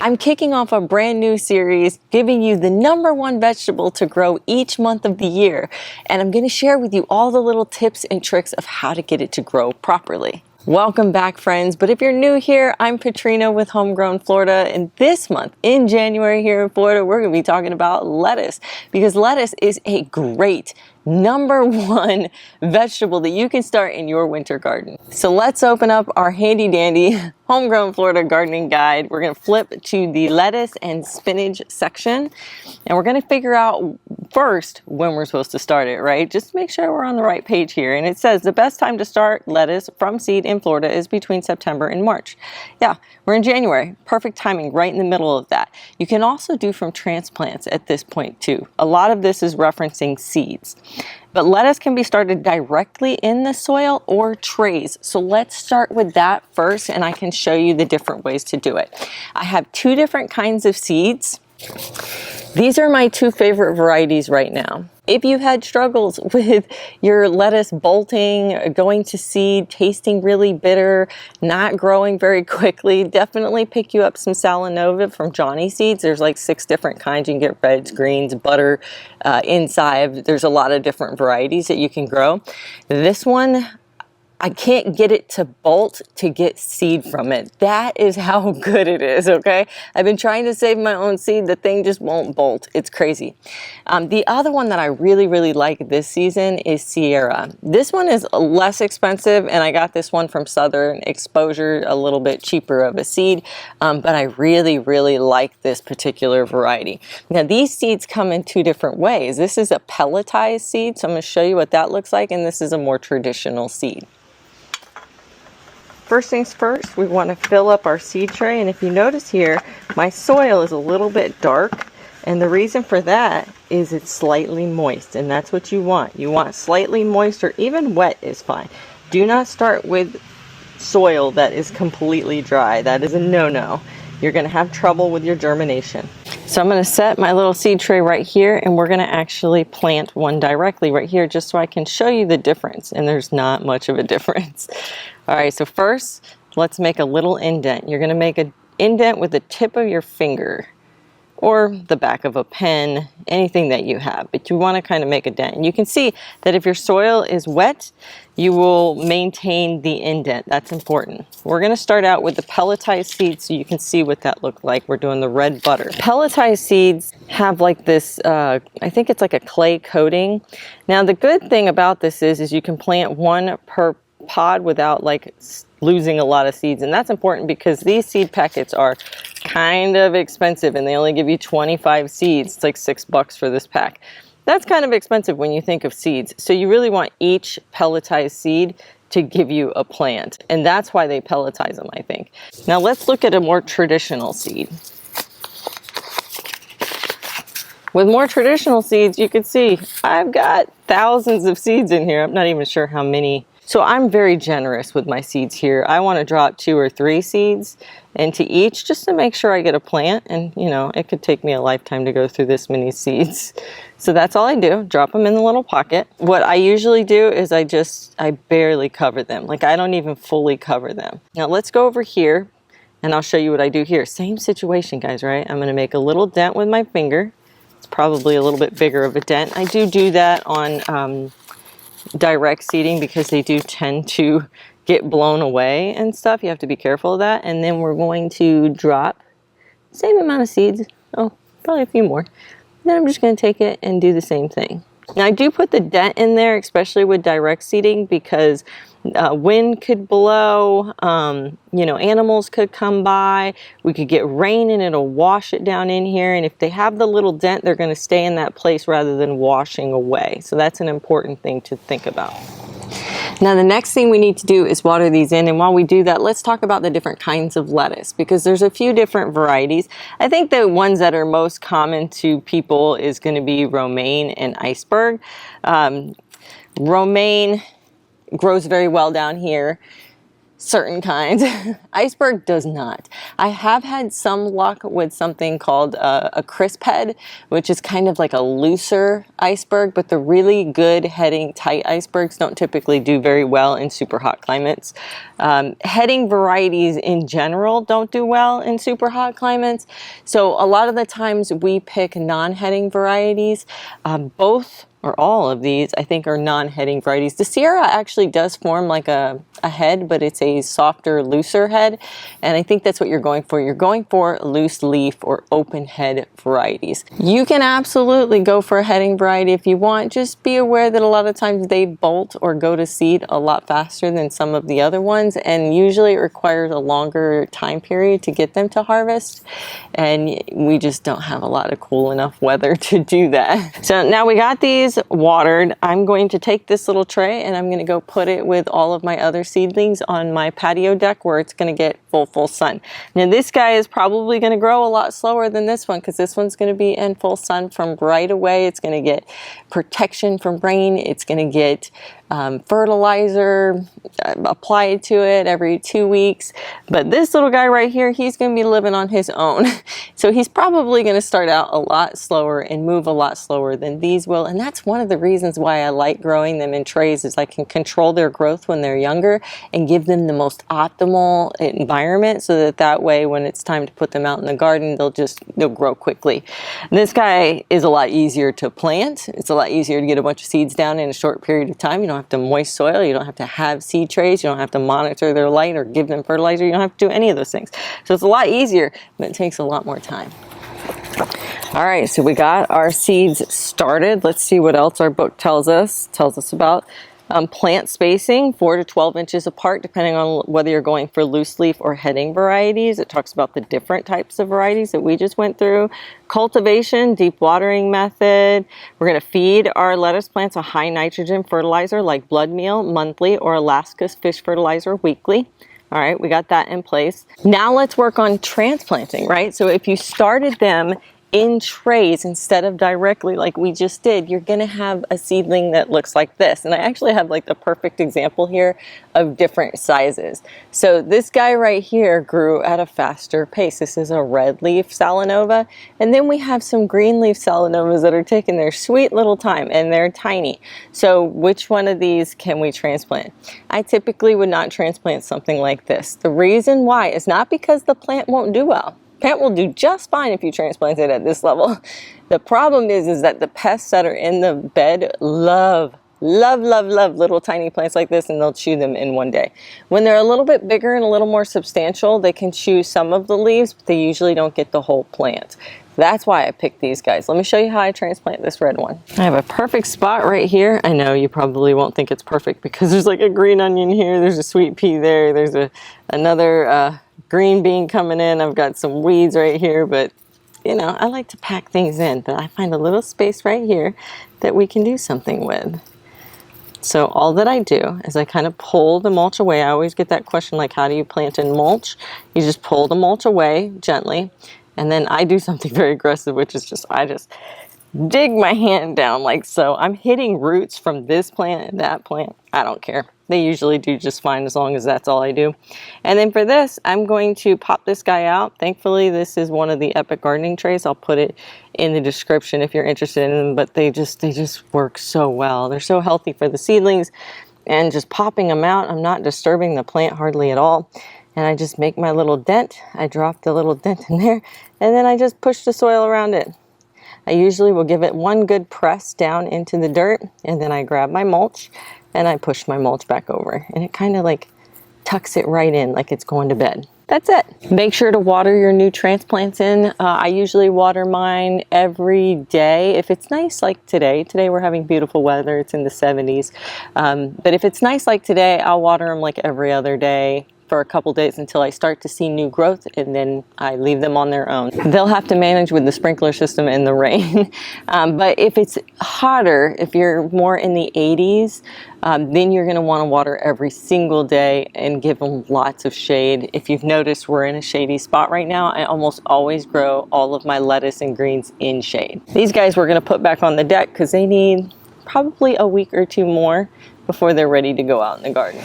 I'm kicking off a brand new series giving you the #1 vegetable to grow each month of the year. And I'm going to share with you all the little tips and tricks of how to get it to grow properly. Welcome back, friends. But if you're new here, I'm Patrina with Homegrown Florida. And this month in January here in Florida, we're going to be talking about lettuce, because lettuce is a great #1 vegetable that you can start in your winter garden. So let's open up our handy dandy Homegrown Florida gardening guide. We're going to flip to the lettuce and spinach section, and we're going to figure out first when we're supposed to start it, right? Just make sure we're on the right page here. And it says the best time to start lettuce from seed in Florida is between September and March. Yeah, we're in January. Perfect timing, right in the middle of that. You can also do from transplants at this point too. A lot of this is referencing seeds. But lettuce can be started directly in the soil or trays. So let's start with that first, and I can show you the different ways to do it. I have 2 different kinds of seeds. These are my 2 favorite varieties right now. If you've had struggles with your lettuce bolting, going to seed, tasting really bitter, not growing very quickly, definitely pick you up some Salanova from Johnny Seeds. There's like 6 different kinds. You can get reds, greens, butter, inside. There's a lot of different varieties that you can grow. This one, I can't get it to bolt to get seed from it. That is how good it is, okay? I've been trying to save my own seed. The thing just won't bolt. It's crazy. The other one that I really like this season is Sierra. This one is less expensive, and I got this one from Southern Exposure, a little bit cheaper of a seed, but I really like this particular variety. Now, these seeds come in 2 different ways. This is a pelletized seed, so I'm going to show you what that looks like, and this is a more traditional seed. First things first, we want to fill up our seed tray, and if you notice here, my soil is a little bit dark, and the reason for that is it's slightly moist, and that's what you want. You want slightly moist, or even wet is fine. Do not start with soil that is completely dry. That is a no-no. You're going to have trouble with your germination. So I'm going to set my little seed tray right here, and we're going to actually plant one directly right here just so I can show you the difference, and there's not much of a difference. All right, so first, let's make a little indent. You're going to make an indent with the tip of your finger or the back of a pen, anything that you have, but you want to kind of make a dent. And you can see that if your soil is wet, you will maintain the indent. That's important. We're going to start out with the pelletized seeds so you can see what that looked like. We're doing the red butter. Pelletized seeds have like this, I think it's like a clay coating. Now the good thing about this is you can plant one per pod without like losing a lot of seeds, and that's important because these seed packets are kind of expensive and they only give you 25 seeds. It's like $6 for this pack. That's kind of expensive when you think of seeds. So you really want each pelletized seed to give you a plant, and that's why they pelletize them, I think. Now let's look at a more traditional seed. With more traditional seeds, you can see I've got thousands of seeds in here. I'm not even sure how many. So I'm very generous with my seeds here. I want to drop 2 or 3 seeds into each just to make sure I get a plant. And you know, it could take me a lifetime to go through this many seeds. So that's all I do, drop them in the little pocket. What I usually do is I barely cover them. Like I don't even fully cover them. Now let's go over here and I'll show you what I do here. Same situation, guys, right? I'm going to make a little dent with my finger. It's probably a little bit bigger of a dent. I do that on direct seeding because they do tend to get blown away and stuff. You have to be careful of that. And then we're going to drop the same amount of seeds. Oh, probably a few more. Then I'm just going to take it and do the same thing. Now I do put the dent in there, especially with direct seeding, because wind could blow, you know, animals could come by, we could get rain and it'll wash it down in here, and if they have the little dent, they're going to stay in that place rather than washing away. So that's an important thing to think about. Now the next thing we need to do is water these in, and while we do that, let's talk about the different kinds of lettuce, because there's a few different varieties. I think the ones that are most common to people is going to be romaine and iceberg. Romaine grows very well down here. certain kinds. Iceberg does not. I have had some luck with something called a crisp head, which is kind of like a looser iceberg, but the really good heading tight icebergs don't typically do very well in super hot climates. Heading varieties in general don't do well in super hot climates. So a lot of the times we pick non-heading varieties. Both or all of these, I think, are non-heading varieties. The Sierra actually does form like a head, but it's a softer, looser head. And I think that's what you're going for. You're going for loose leaf or open head varieties. You can absolutely go for a heading variety if you want. Just be aware that a lot of times they bolt or go to seed a lot faster than some of the other ones. And usually it requires a longer time period to get them to harvest. And we just don't have a lot of cool enough weather to do that. So now we got these watered. I'm going to take this little tray and I'm going to go put it with all of my other seedlings on my patio deck where it's going to get full sun. Now this guy is probably going to grow a lot slower than this one because this one's going to be in full sun from right away. It's going to get protection from rain. It's going to get fertilizer applied to it every 2 weeks. But this little guy right here, he's going to be living on his own. So he's probably going to start out a lot slower and move a lot slower than these will. And that's one of the reasons why I like growing them in trays, is I can control their growth when they're younger and give them the most optimal environment so that way when it's time to put them out in the garden, they'll grow quickly. This guy is a lot easier to plant. It's a lot easier to get a bunch of seeds down in a short period of time. You don't have to moist soil. You don't have to have seed trays. You don't have to monitor their light or give them fertilizer. You don't have to do any of those things. So it's a lot easier, but it takes a lot more time. All right, so we got our seeds started. Let's see what else our book tells us about plant spacing, 4 to 12 inches apart, depending on whether you're going for loose leaf or heading varieties. It talks about the different types of varieties that we just went through. Cultivation, deep watering method. We're going to feed our lettuce plants a high nitrogen fertilizer like blood meal monthly or Alaska's fish fertilizer weekly. All right, we got that in place. Now let's work on transplanting, right? So if you started them in trays instead of directly like we just did, you're going to have a seedling that looks like this. And I actually have like the perfect example here of different sizes. So this guy right here grew at a faster pace. This is a red leaf Salanova. And then we have some green leaf Salanovas that are taking their sweet little time and they're tiny. So which one of these can we transplant? I typically would not transplant something like this. The reason why is not because the plant won't do well. Plant will do just fine if you transplant it at this level. The problem is that the pests that are in the bed love little tiny plants like this, and they'll chew them in one day. When they're a little bit bigger and a little more substantial, they can chew some of the leaves, but they usually don't get the whole plant. That's why I picked these guys. Let me show you how I transplant this red one. I have a perfect spot right here. I know you probably won't think it's perfect because there's like a green onion here, there's a sweet pea there, there's another green bean coming in. I've got some weeds right here, but you know, I like to pack things in, but I find a little space right here that we can do something with. So all that I do is I kind of pull the mulch away. I always get that question like, how do you plant in mulch? You just pull the mulch away gently, and then I do something very aggressive, which is I just dig my hand down like so. I'm hitting roots from this plant and that plant. I don't care. They usually do just fine as long as that's all I do. And then for this, I'm going to pop this guy out. Thankfully, this is one of the Epic gardening trays. I'll put it in the description if you're interested in them, but they just work so well. They're so healthy for the seedlings, and just popping them out, I'm not disturbing the plant hardly at all. And I just make my little dent. I drop the little dent in there, and then I just push the soil around it. I usually will give it one good press down into the dirt, and then I grab my mulch and I push my mulch back over, and it kind of like tucks it right in like it's going to bed. That's it. Make sure to water your new transplants in. I usually water mine every day. If it's nice like today we're having beautiful weather, it's in the 70s. But if it's nice like today, I'll water them like every other day for a couple days until I start to see new growth, and then I leave them on their own. They'll have to manage with the sprinkler system in the rain. But if it's hotter, if you're more in the 80s, then you're gonna wanna water every single day and give them lots of shade. If you've noticed, we're in a shady spot right now. I almost always grow all of my lettuce and greens in shade. These guys we're gonna put back on the deck because they need probably a week or two more before they're ready to go out in the garden.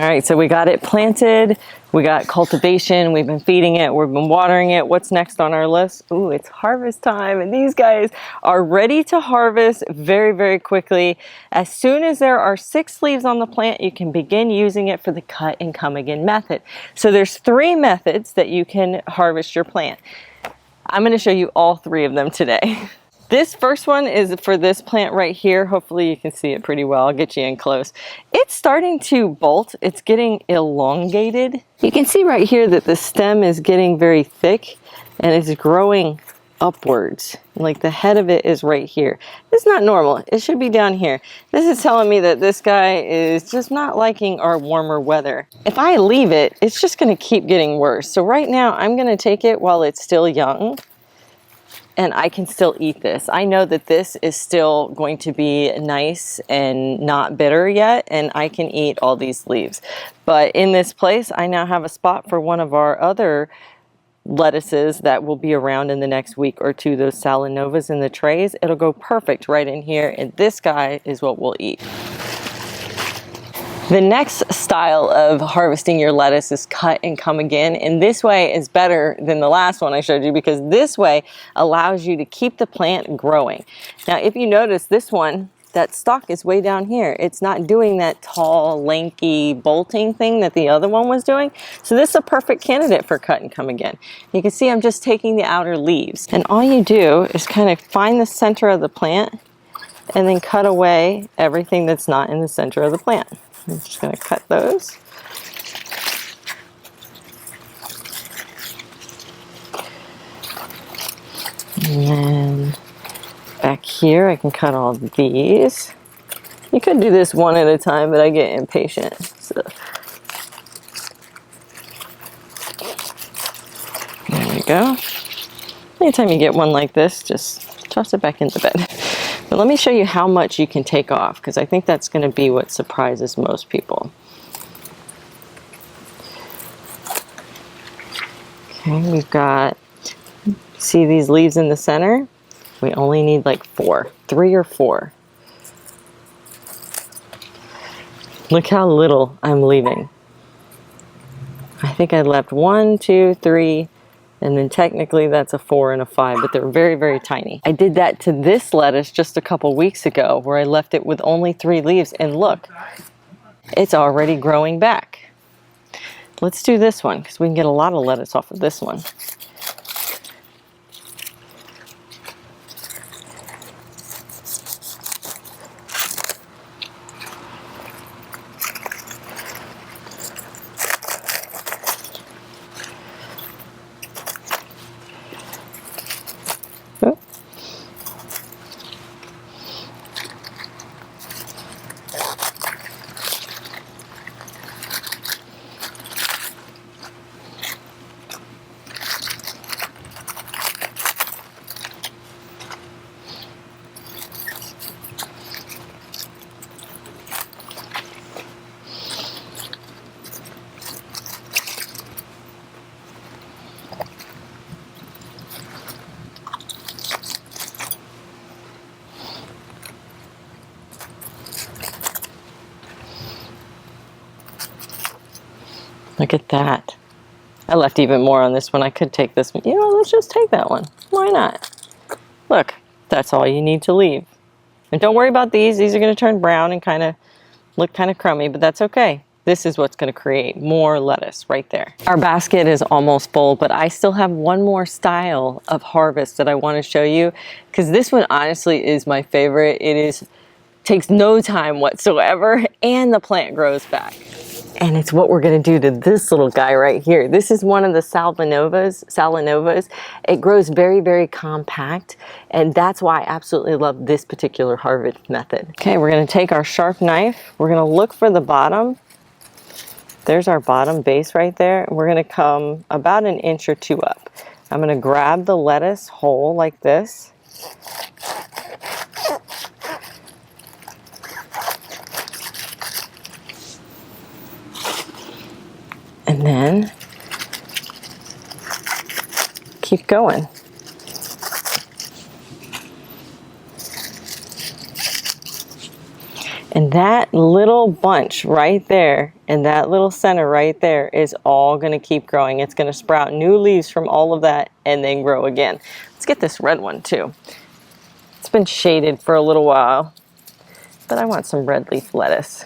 All right, so we got it planted, we got cultivation, we've been feeding it, we've been watering it. What's next on our list? Ooh, it's harvest time, and these guys are ready to harvest very, very quickly. As soon as there are 6 leaves on the plant, you can begin using it for the cut and come again method. So there's 3 methods that you can harvest your plant. I'm gonna show you all 3 of them today. This first one is for this plant right here. Hopefully you can see it pretty well. I'll get you in close. It's starting to bolt. It's getting elongated. You can see right here that the stem is getting very thick and it's growing upwards. Like the head of it is right here. It's not normal. It should be down here. This is telling me that this guy is just not liking our warmer weather. If I leave it, it's just gonna keep getting worse. So right now I'm gonna take it while it's still young, and I can still eat this. I know that this is still going to be nice and not bitter yet, and I can eat all these leaves. But in this place, I now have a spot for one of our other lettuces that will be around in the next week or 2, those Salanovas in the trays. It'll go perfect right in here, and this guy is what we'll eat. The next style of harvesting your lettuce is cut and come again, and this way is better than the last one I showed you because this way allows you to keep the plant growing. Now if you notice this one, that stalk is way down here. It's not doing that tall, lanky, bolting thing that the other one was doing. So this is a perfect candidate for cut and come again. You can see I'm just taking the outer leaves, and all you do is kind of find the center of the plant and then cut away everything that's not in the center of the plant. I'm just going to cut those. And then back here I can cut all these. You could do this one at a time, but I get impatient. So there you go. Anytime you get one like this, just toss it back into bed. But let me show you how much you can take off, because I think that's going to be what surprises most people. Okay, we've got, see these leaves in the center? We only need like 3 or 4. Look how little I'm leaving. I think I left 1, 2, 3, and then technically that's a 4 and a 5, but they're very, very tiny. I did that to this lettuce just a couple weeks ago where I left it with only 3 leaves, and look, it's already growing back. Let's do this one because we can get a lot of lettuce off of this one. Look at that. I left even more on this one. I could take this one. You know, let's just take that one. Why not? Look, that's all you need to leave. And don't worry about these. These are going to turn brown and kind of look kind of crummy, but that's okay. This is what's going to create more lettuce right there. Our basket is almost full, but I still have one more style of harvest that I want to show you, because this one honestly is my favorite. It takes no time whatsoever, and the plant grows back. And it's what we're going to do to this little guy right here. This is one of the Salanovas. It grows very, very compact, and that's why I absolutely love this particular harvest method. Okay, we're going to take our sharp knife. We're going to look for the bottom. There's our bottom base right there. We're going to come about 1 inch or 2 up. I'm going to grab the lettuce whole like this. And then keep going. And that little bunch right there and that little center right there is all going to keep growing. It's going to sprout new leaves from all of that and then grow again. Let's get this red one too. It's been shaded for a little while, but I want some red leaf lettuce.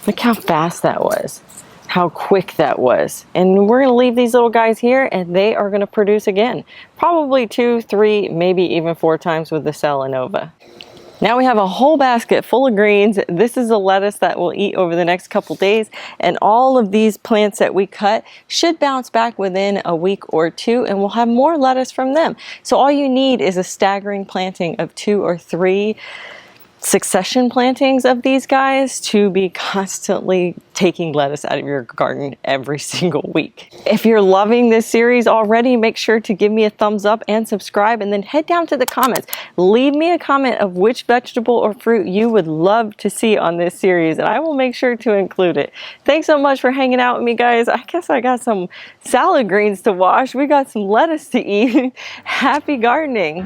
Look how fast that was, how quick that was. And we're gonna leave these little guys here and they are gonna produce again. Probably 2, 3, maybe even 4 times with the Selenova. Now we have a whole basket full of greens. This is a lettuce that we'll eat over the next couple days. And all of these plants that we cut should bounce back within a week or 2 and we'll have more lettuce from them. So all you need is a staggering planting of 2 or 3 succession plantings of these guys to be constantly taking lettuce out of your garden every single week. If you're loving this series already, make sure to give me a thumbs up and subscribe, and then head down to the comments. Leave me a comment of which vegetable or fruit you would love to see on this series, and I will make sure to include it. Thanks so much for hanging out with me, guys. I guess I got some salad greens to wash. We got some lettuce to eat. Happy gardening.